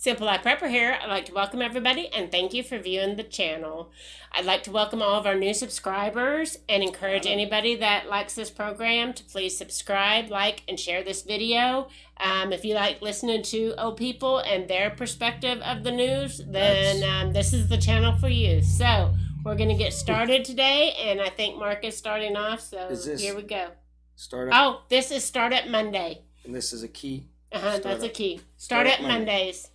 Simple Life Prepper here. I'd like to welcome everybody and thank you for viewing the channel. I'd like to welcome all of our new subscribers and encourage anybody that likes this program to please subscribe, like, and share this video. If you like listening to old people and their perspective of the news, then this is the channel for you. So we're going to get started today, and I think Mark is starting off, so here we go. Startup? Oh, this is Startup Monday. And this is a key? That's a key. Startup Mondays.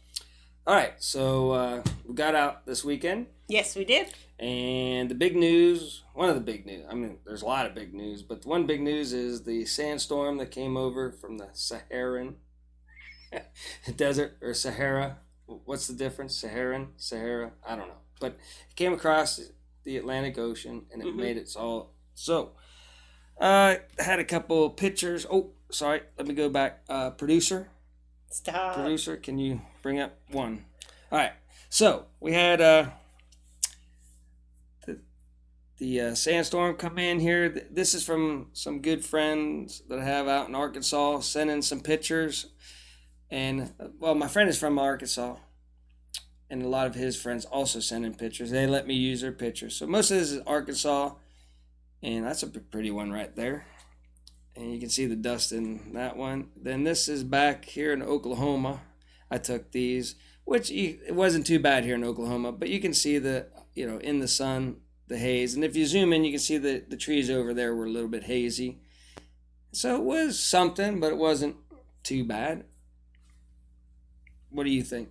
All right, so we got out this weekend. Yes, we did. And the big news, one of the big news, I mean, there's a lot of big news, but the one big news is the sandstorm that came over from the Saharan desert, or Sahara. What's the difference? Sahara? I don't know. But it came across the Atlantic Ocean, and it made it all. So, I had a couple pictures. Oh, sorry, let me go back. Producer, can you bring up one? All right, so we had the sandstorm come in here. This is from some good friends that I have out in Arkansas, sending some pictures. And, well, my friend is from Arkansas, and a lot of his friends also send in pictures. They let me use their pictures. So most of this is Arkansas, and that's a pretty one right there. And you can see the dust in that one. Then this is back here in Oklahoma. I took these, which it wasn't too bad here in Oklahoma, but you can see in the sun, the haze. And if you zoom in, you can see the trees over there were a little bit hazy. So it was something, but it wasn't too bad. What do you think?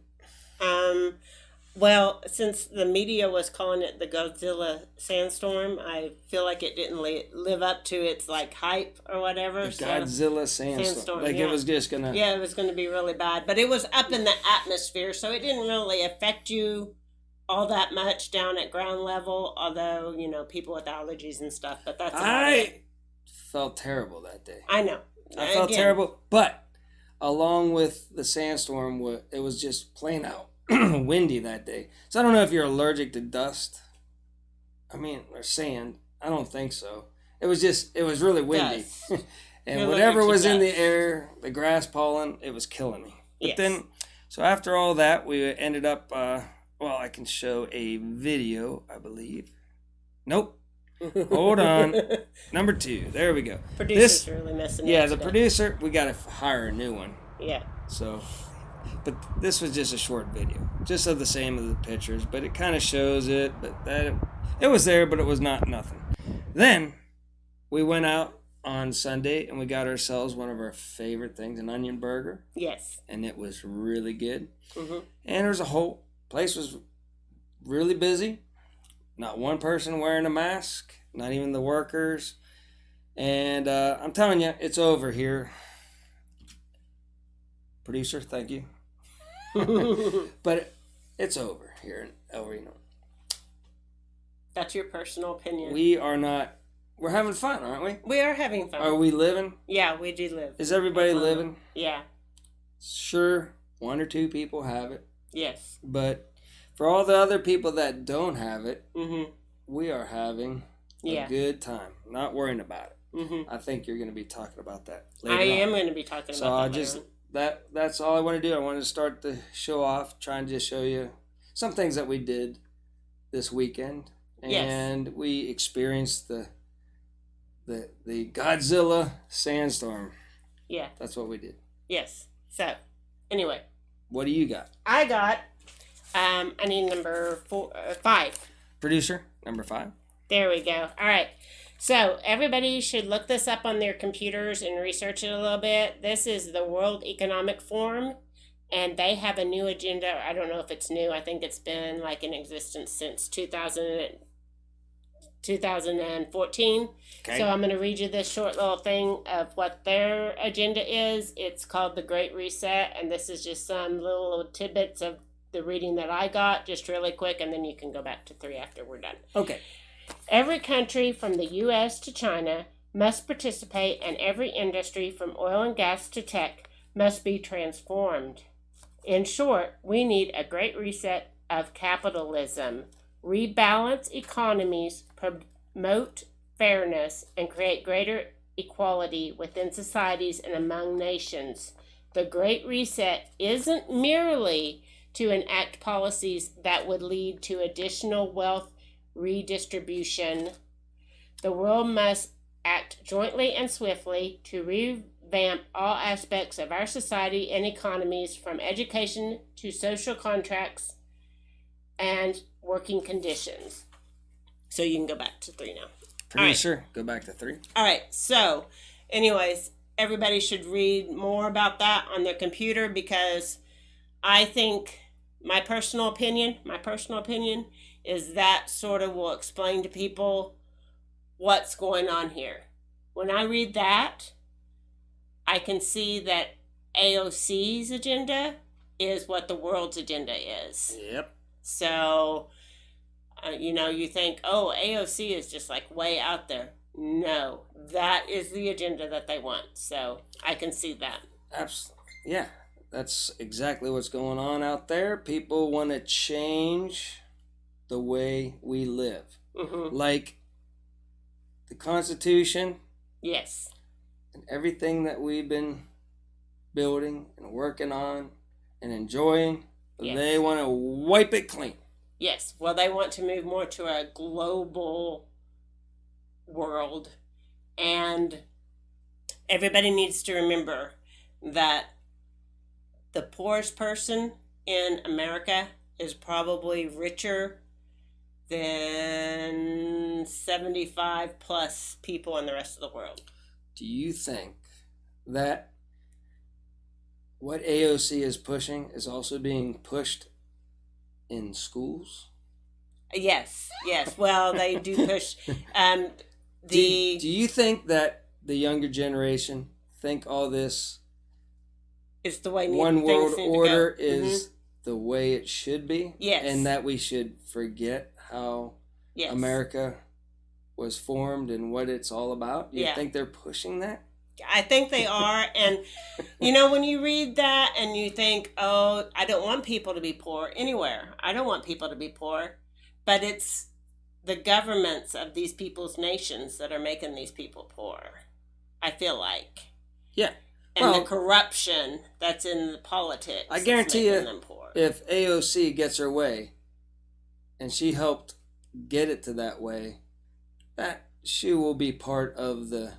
Well, since the media was calling it the Godzilla sandstorm, I feel like it didn't live up to its hype or whatever. Godzilla sandstorm. It was just gonna. Yeah, it was gonna be really bad, but it was up in the atmosphere, so it didn't really affect you all that much down at ground level. Although people with allergies and stuff, but that's. I felt terrible that day. I know. I felt terrible, but along with the sandstorm, it was just plain out windy that day. So I don't know if you're allergic to dust. Or sand. I don't think so. It was really windy. And you're whatever was in the air, the grass pollen, it was killing me. But then, so after all that, we ended up, I can show a video, I believe. Nope. Hold on. Number 2. There we go. Producer's really messing up. Yeah, the producer, we got to hire a new one. Yeah. So, but this was just a short video, just of the same of the pictures, but it kind of shows it, but that it was there, but it was nothing. Then we went out on Sunday and we got ourselves one of our favorite things, an onion burger. Yes. And it was really good. Mm-hmm. And there's a whole place was really busy. Not one person wearing a mask, not even the workers. And I'm telling you, it's over here. Producer, thank you. But it's over here in El Reno. That's your personal opinion. We're having fun, aren't we? We are having fun. Are we living? Yeah, we do live. Is everybody living? Yeah. Sure, 1 or 2 people have it. Yes. But for all the other people that don't have it, mm-hmm. we are having a good time. Not worrying about it. Mm-hmm. I think you're going to be talking about that later I am going to be talking about that later. That's all I want to do. I want to start the show off, trying to just show you some things that we did this weekend. And we experienced the Godzilla sandstorm. Yeah. That's what we did. Yes. So, anyway. What do you got? I got, I need number 5. Producer, number 5. There we go. All right. So, everybody should look this up on their computers and research it a little bit. This is the World Economic Forum, and they have a new agenda. I don't know if it's new. I think it's been in existence since 2014. Okay. So I'm going to read you this short little thing of what their agenda is. It's called the Great Reset, and this is just some little tidbits of the reading that I got, just really quick, and then you can go back to 3 after we're done. Okay. Every country from the U.S. to China must participate, and every industry from oil and gas to tech must be transformed. In short, we need a great reset of capitalism, rebalance economies, promote fairness, and create greater equality within societies and among nations. The Great Reset isn't merely to enact policies that would lead to additional wealth redistribution. The world must act jointly and swiftly to revamp all aspects of our society and economies, from education to social contracts and working conditions. So you can go back to 3 now. Producer, go back to 3. All right. So, anyways, everybody should read more about that on their computer, because I think my personal opinion is that sort of will explain to people what's going on here. When I read that, I can see that AOC's agenda is what the world's agenda is. Yep. So, you think, oh, AOC is just like way out there. No, that is the agenda that they want. So I can see that. Absolutely. Yeah, that's exactly what's going on out there. People want to change the way we live. Mm-hmm. Like the Constitution. Yes. And everything that we've been building and working on and enjoying. Yes. They want to wipe it clean. Yes. Well, they want to move more to a global world, and everybody needs to remember that the poorest person in America is probably richer than 75 plus people in the rest of the world. Do you think that what AOC is pushing is also being pushed in schools? Yes. Well, they do push. Do you think that the younger generation think all this is the way one world order is the way it should be? Yes. And that we should forget how America was formed and what it's all about? Do you think they're pushing that? I think they are. And, when you read that and you think, oh, I don't want people to be poor anywhere. I don't want people to be poor. But it's the governments of these people's nations that are making these people poor, I feel like. Yeah. And the corruption that's in the politics. I guarantee you, if AOC gets her way, and she helped get it to that way, that she will be part of the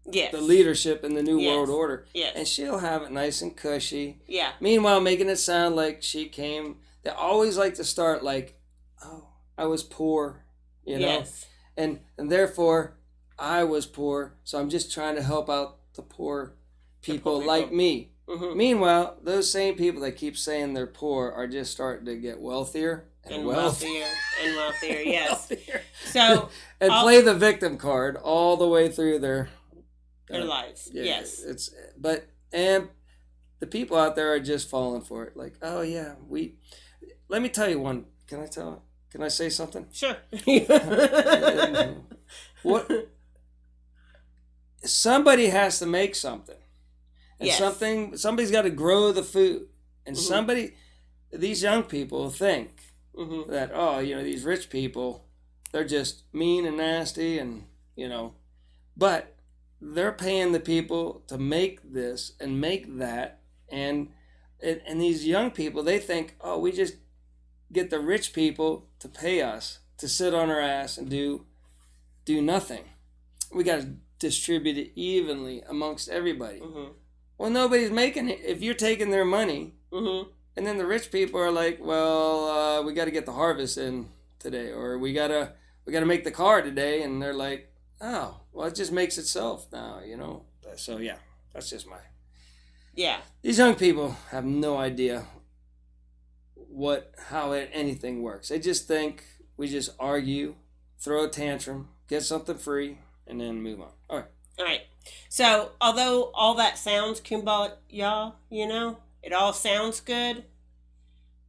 leadership in the New World Order. Yes. And she'll have it nice and cushy. Yeah. Meanwhile, making it sound like she came, they always like to start like, oh, I was poor, you know? Yes. And therefore, I was poor, so I'm just trying to help out the poor people like me. Mm-hmm. Meanwhile, those same people that keep saying they're poor are just starting to get wealthier and wealthier. And wealthier, yes. Wealthier. So, and play the victim card all the way through their lives. Yes. And the people out there are just falling for it. Like, oh yeah, let me tell you one. Can I say something? Sure. What? Somebody has to make something. And somebody's got to grow the food. And these young people think that, these rich people, they're just mean and nasty and, but they're paying the people to make this and make that. And these young people, they think, oh, we just get the rich people to pay us to sit on our ass and do nothing. We got to distribute it evenly amongst everybody. Mm-hmm. Well, nobody's making it. If you're taking their money, and then the rich people are like, well, we got to get the harvest in today, or we gotta make the car today, and they're like, oh, well, it just makes itself now, So yeah, that's just these young people have no idea how anything works. They just think we just argue, throw a tantrum, get something free, and then move on. All right. So, although all that sounds kumbaya, it all sounds good,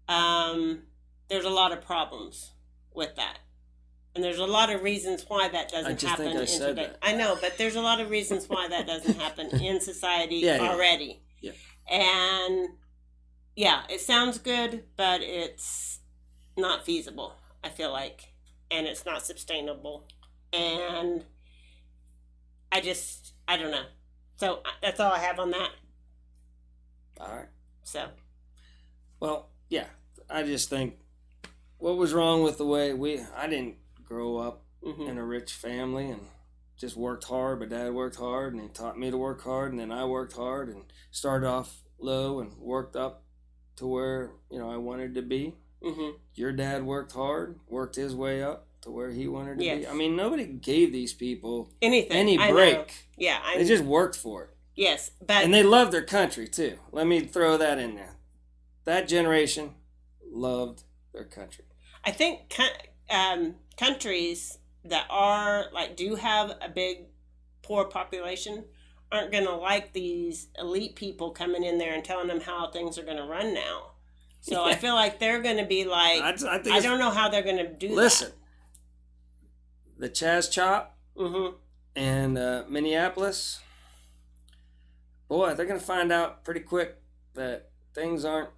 there's a lot of problems with that. And there's a lot of reasons why that doesn't happen in today. I know, but there's a lot of reasons why that doesn't happen in society already. Yeah. And it sounds good, but it's not feasible, I feel like. And it's not sustainable. And I don't know. So that's all I have on that. All right. So. Well, yeah. I just think what was wrong with the way I didn't grow up in a rich family and just worked hard. But Dad worked hard, and he taught me to work hard, and then I worked hard and started off low and worked up to where I wanted to be. Your dad worked hard, worked his way up to where he wanted to be. I mean, nobody gave these people any break. Yeah, they just worked for it. Yes, but and they loved their country too. Let me throw that in there. That generation loved their country. I think countries that are do have a big poor population aren't going to like these elite people coming in there and telling them how things are going to run now. So I feel like they're going to be like, I don't know how they're going to do listen, the Chaz Chop and Minneapolis, boy, they're going to find out pretty quick that things aren't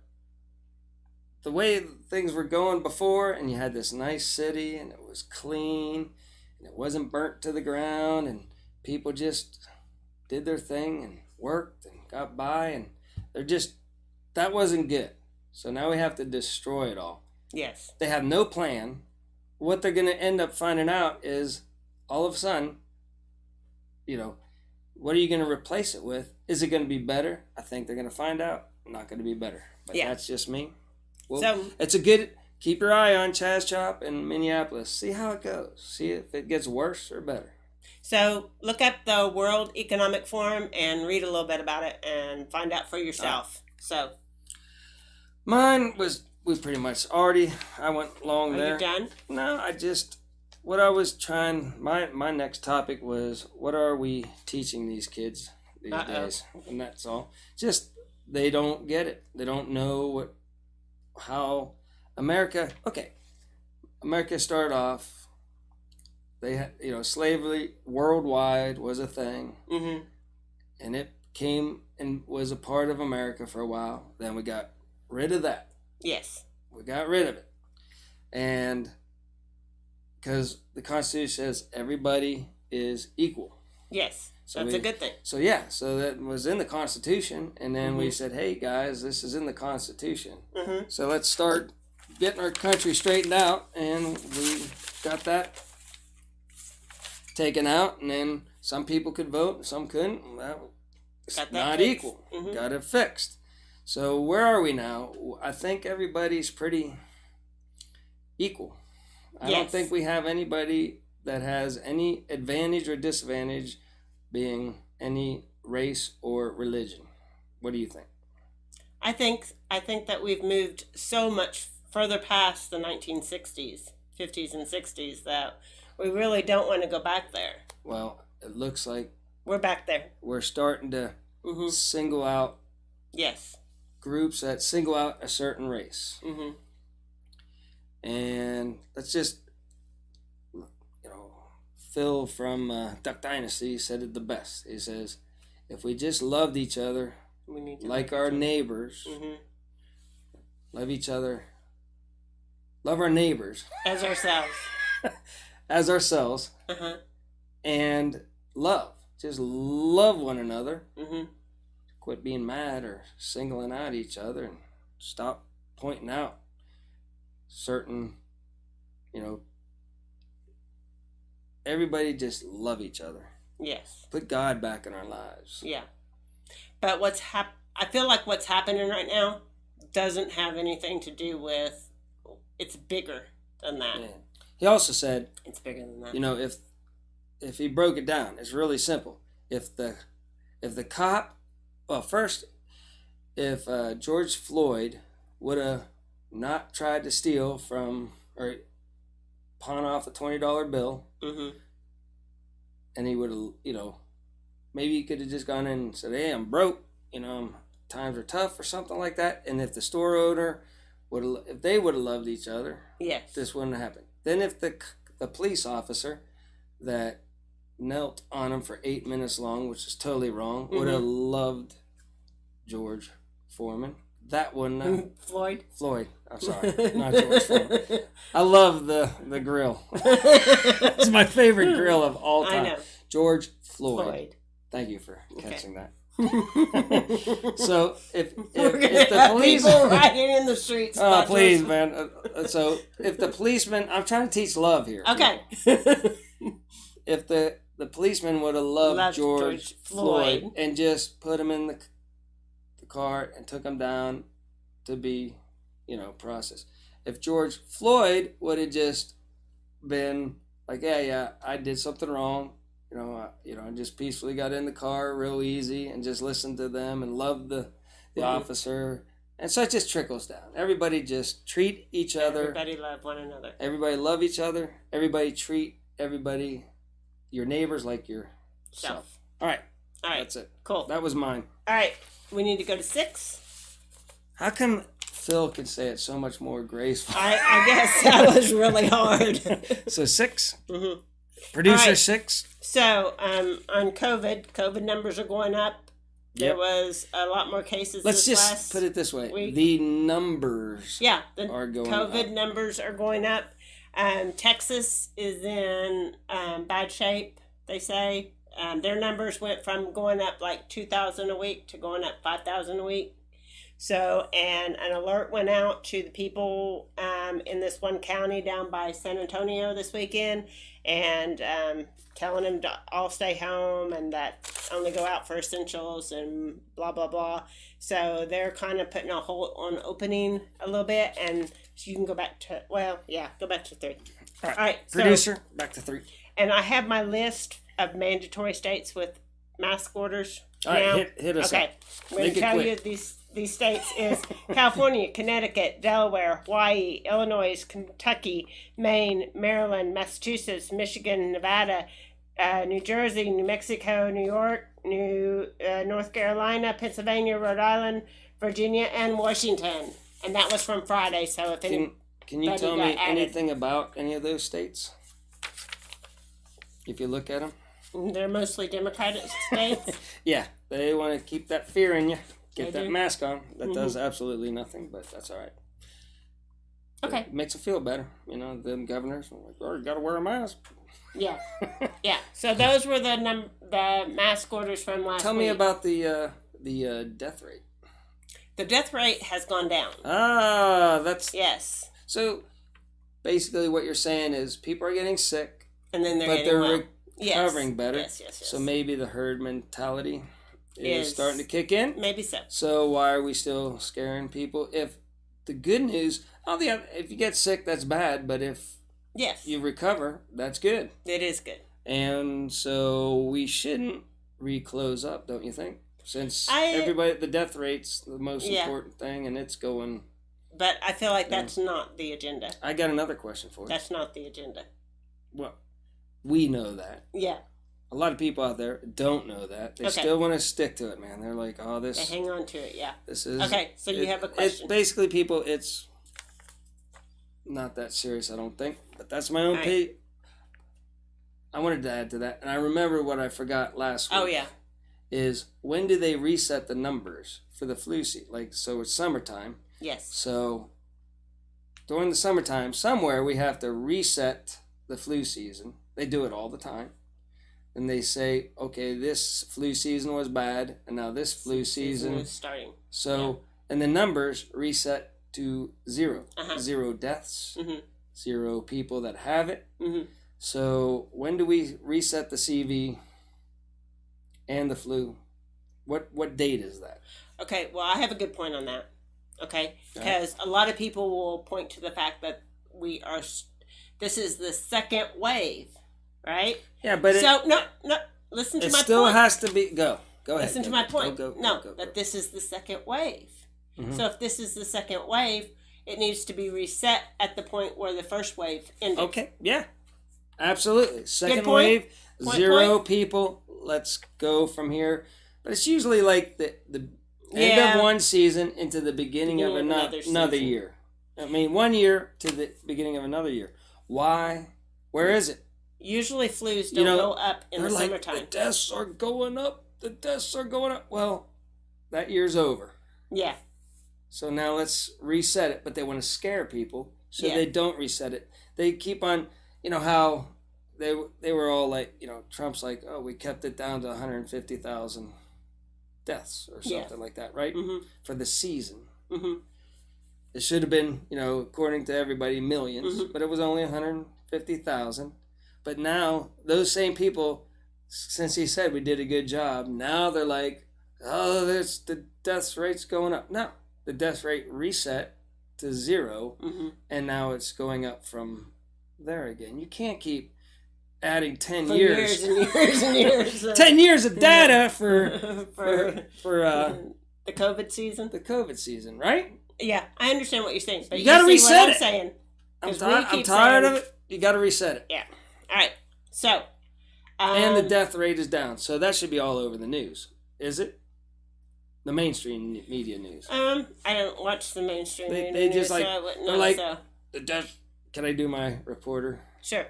the way things were going before, and you had this nice city, and it was clean, and it wasn't burnt to the ground, and people just did their thing and worked and got by, and that wasn't good. So now we have to destroy it all. Yes. They have no plan. What they're going to end up finding out is all of a sudden, what are you going to replace it with? Is it going to be better? I think they're going to find out. Not going to be better. But that's just me. Well, it's a good, keep your eye on Chaz Chop in Minneapolis. See how it goes. See if it gets worse or better. So look up the World Economic Forum and read a little bit about it and find out for yourself. Mine was, we pretty much I went long there. Are you done? No, what I was trying, my next topic was, what are we teaching these kids these days? And that's all. Just, they don't get it. They don't know how America started off, they had, slavery worldwide was a thing. And it came and was a part of America for a while. Then we got rid of that. Yes. We got rid of it. And because the Constitution says everybody is equal. Yes. So that's a good thing. So that was in the Constitution. And then we said, hey guys, this is in the Constitution. So let's start getting our country straightened out. And we got that taken out. And then some people could vote, some couldn't. Well, it's not equal. Got it fixed. So where are we now? I think everybody's pretty equal. I don't think we have anybody that has any advantage or disadvantage being any race or religion. What do you think? I think that we've moved so much further past the 1960s, 50s and 60s that we really don't want to go back there. Well, it looks like we're back there. We're starting to single out groups that single out a certain race. And let's just, Phil from Duck Dynasty said it the best. He says, if we just loved each other like our neighbors, love each other, love our neighbors as ourselves, and just love one another. Quit being mad or singling out each other, and stop pointing out certain, everybody just love each other. Yes. Put God back in our lives. Yeah. But I feel like what's happening right now doesn't have anything to do with, it's bigger than that. Yeah. He also said, it's bigger than that. If he broke it down, it's really simple. If the cop, if George Floyd would have not tried to steal from or pawn off a $20 bill, and he would have, maybe he could have just gone in and said, hey, I'm broke, times are tough or something like that. And if the store owner if they would have loved each other, this wouldn't have happened. Then if the police officer that knelt on him for 8 minutes long, which is totally wrong, would have loved George Foreman, that wouldn't have... Floyd. I'm sorry. Not George Foreman. I love the grill. It's my favorite grill of all time. I know. George Floyd. Thank you for catching that. So if We're gonna if the have police, people riding in the streets. oh about please, this. man. So if the policeman, I'm trying to teach love here. Okay. If the policeman would have loved George Floyd Floyd and just put him in the car and took him down to be, processed. If George Floyd would have just been like, yeah, I did something wrong, I just peacefully got in the car real easy and just listened to them and loved the officer. And so it just trickles down. Everybody just treat each other. Everybody love one another. Everybody love each other. Everybody treat your neighbors like yourself. All right. That's it. Cool. That was mine. All right. We need to go to 6. How come Phil can say it so much more graceful? I guess that was really hard. So 6? Mm-hmm. Producer right. 6? So on COVID numbers are going up. There was a lot more cases. Let's this just last put it this way: week. the numbers, are going COVID up. numbers are going up. Texas is in bad shape. They say their numbers went from going up like 2,000 a week to going up 5,000 a week. So, and an alert went out to the people in this one county down by San Antonio this weekend, and telling them to all stay home and that only go out for essentials and blah, blah, blah. So they're kind of putting a hold on opening a little bit, and so you can go back to, go back to 3. All right. Producer, back to 3. And I have my list of mandatory states with mask orders. All right, hit us up. I'm going to tell you these states is California, Connecticut, Delaware, Hawaii, Illinois, Kentucky, Maine, Maryland, Massachusetts, Michigan, Nevada, New Jersey, New Mexico, New York, North Carolina, Pennsylvania, Rhode Island, Virginia, and Washington. And that was from Friday. So if can you tell me anything about any of those states? If you look at them, they're mostly Democratic states. Yeah, they want to keep that fear in you. Get They that do. mask on. That does absolutely nothing, but that's all right. Okay. It makes it feel better. Them governors are like, oh, you got to wear a mask. Yeah. Yeah. So those were the mask orders from last week. Tell me about the death rate. The death rate has gone down. That's... Yes. So, basically what you're saying is people are getting sick, And then they're but getting they're well. recovering better. Yes. So maybe the herd mentality is Is- starting to kick in. Maybe so. So why are we still scaring people? If the good news, if you get sick, that's bad. But if Yes. you recover, that's good. It is good. And so we shouldn't reclose up, don't you think? Since the death rate's the most important thing, and it's going. But I feel like that's not the agenda. I got another question for you. That's not the agenda. Well, we know that. Yeah. A lot of people out there don't know that. They still want to stick to it, man. They're like, oh, They hang on to it, yeah. This is... Okay, so you have a question. It's basically, people, it's not that serious, I don't think. But that's my own opinion. I wanted to add to that. And I remember what I forgot last week. Oh, yeah. Is when do they reset the numbers for the flu season? So it's summertime. Yes. So during the summertime, somewhere we have to reset the flu season. They do it all the time. And they say, okay, this flu season was bad, and now this flu season is starting. So, and the numbers reset to 0. 0 deaths, 0 people that have it. So when do we reset the CV and the flu? What date is that? Okay, well, I have a good point on that. Okay, because a lot of people will point to the fact that this is the second wave, right? Yeah, but no, listen to my point. It still has to be, go ahead. Listen to my point. Go, that this is the second wave. So if this is the second wave, it needs to be reset at the point where the first wave ended. Okay, yeah, absolutely. Second point. wave, 0 people. Let's go from here. But it's usually like the end of one season into the beginning of another year. I mean, 1 year to the beginning of another year. Why? Where is it? Usually flus don't go up in the summertime. The deaths are going up. The deaths are going up. Well, that year's over. Yeah. So now let's reset it. But they want to scare people, so they don't reset it. They keep on, how they were all like, Trump's like, oh, we kept it down to 150,000 deaths or something like that, right? Mm-hmm. For the season. Mm-hmm. It should have been, according to everybody, millions, but it was only 150,000. But now, those same people, since he said we did a good job, now they're like, oh, the death rate's going up. No, the death rate reset to 0, and now it's going up from there again. You can't keep adding 10 years and years and years. 10 years of data for the COVID season. The COVID season, right? Yeah, I understand what you're saying, but you got to reset it. Saying, I'm tired of it. You got to reset it. Yeah. All right. So. And the death rate is down, so that should be all over the news. Is it? The mainstream media news. I don't watch the mainstream media they news, just like, so I wouldn't they're know, like, so. The death. Can I do my reporter? Sure.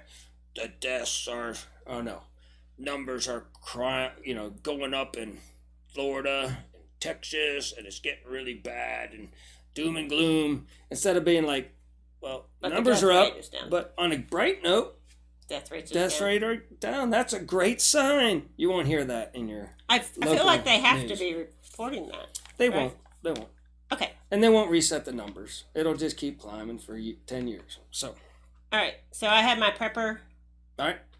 The deaths are, numbers are going up in Florida and Texas, and it's getting really bad, and doom and gloom. Instead of being like, well, but numbers are up, but on a bright note, death rate are down. That's a great sign. You won't hear that in your I feel like they have to be reporting that. They right? won't. They won't. Okay. And they won't reset the numbers. It'll just keep climbing for 10 years. So. All right. So I have my prepper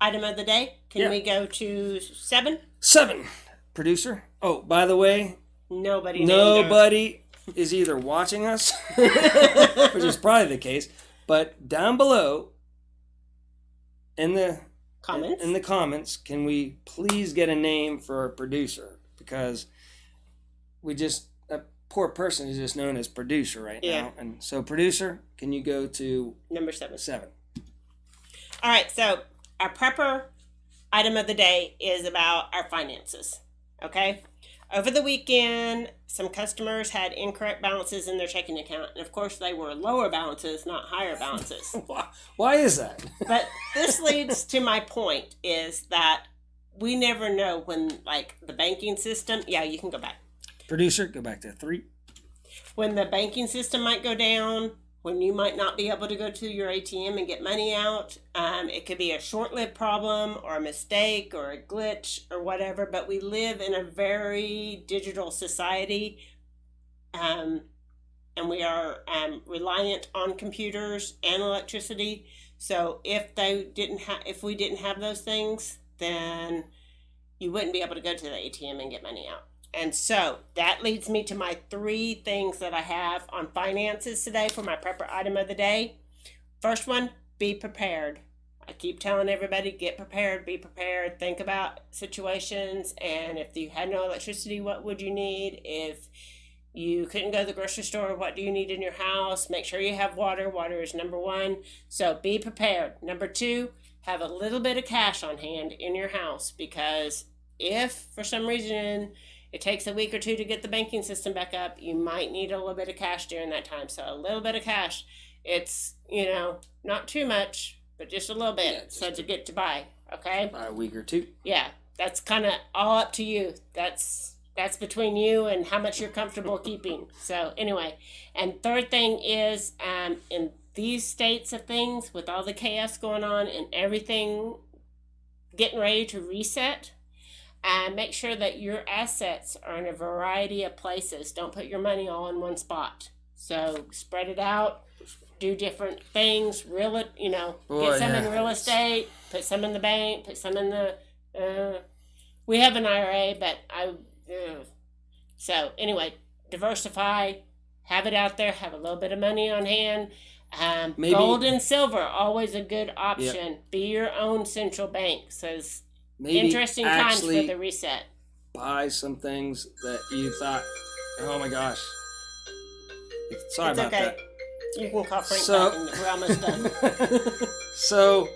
item of the day. Can we go to 7? 7. Producer. Oh, by the way. Nobody is either watching us, which is probably the case, but down below in the comments, can we please get a name for our producer? Because that poor person is just known as producer right now. And so, producer, can you go to number 7? 7. All right. So our prepper item of the day is about our finances. Okay. Over the weekend, some customers had incorrect balances in their checking account. And of course, they were lower balances, not higher balances. Why is that? But this leads to my point is that we never know when, like, the banking system. Yeah, you can go back. Producer, go back to 3. When the banking system might go down, when you might not be able to go to your ATM and get money out. It could be a short-lived problem or a mistake or a glitch or whatever, but we live in a very digital society, and we are reliant on computers and electricity. So if we didn't have those things, then you wouldn't be able to go to the ATM and get money out. And so that leads me to my 3 things that I have on finances today for my prepper item of the day. First one, be prepared. I keep telling everybody, get prepared, be prepared, think about situations. And if you had no electricity, what would you need? If you couldn't go to the grocery store, what do you need in your house? Make sure you have water. Water is number 1. So be prepared. Number 2, have a little bit of cash on hand in your house, because if for some reason it takes a week or 2 to get the banking system back up, you might need a little bit of cash during that time. So a little bit of cash. It's, not too much, but just a little bit to get to buy. Okay? By a week or 2. Yeah. That's kind of all up to you. That's between you and how much you're comfortable keeping. So anyway, and third thing is in these states of things, with all the chaos going on and everything getting ready to reset, make sure that your assets are in a variety of places. Don't put your money all in one spot. So spread it out. Do different things. Get some in real estate. Put some in the bank. Put some in the. We have an IRA, but So anyway, diversify. Have it out there. Have a little bit of money on hand. Gold and silver, always a good option. Yep. Be your own central bank. Says. Maybe interesting times for the reset. Buy some things that you thought, oh my gosh. Sorry about that. You can call Frank back and we're almost done. So,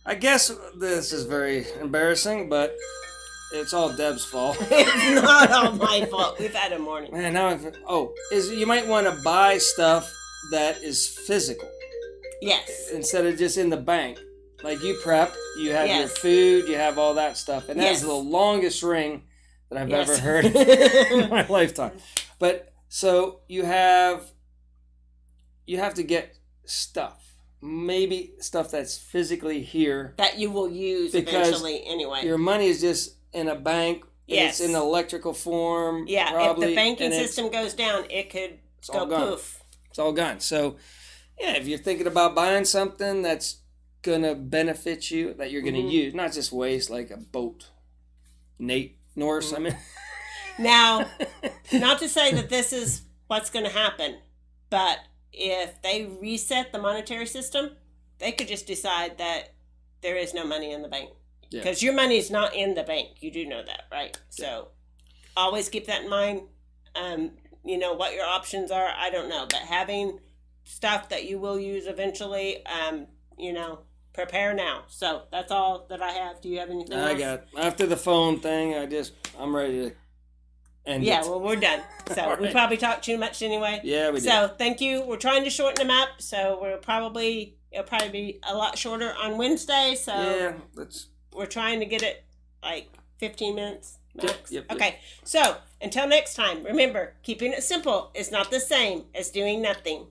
I guess this is very embarrassing, but it's all Deb's fault. It's not all my fault. We've had a morning. Man, now you might want to buy stuff that is physical. Yes. Instead of just in the bank. Like you prep, you have your food, you have all that stuff. And that's the longest ring that I've ever heard in my lifetime. But so you have to get stuff. Maybe stuff that's physically here. That you will use eventually anyway. Your money is just in a bank Yes. It's in electrical form. Yeah, probably, if the banking and system goes down, it could go poof. It's all gone. So, yeah, if you're thinking about buying something that's going to benefit you, that you're going to use, not just waste like a boat. Nate Norris, I mean. Now, not to say that this is what's going to happen, but if they reset the monetary system, they could just decide that there is no money in the bank. Because your money is not in the bank. You do know that, right? So always keep that in mind. You know, what your options are, I don't know. But having stuff that you will use eventually, you know, prepare now. So that's all that I have. Do you have anything else? I got, after the phone thing, I'm ready to end it. Yeah, well, we're done. So we probably talked too much anyway. Yeah, we did. So thank you. We're trying to shorten them up. So it'll probably be a lot shorter on Wednesday. So yeah, we're trying to get it like 15 minutes max. Yep. Okay, so until next time, remember, keeping it simple is not the same as doing nothing.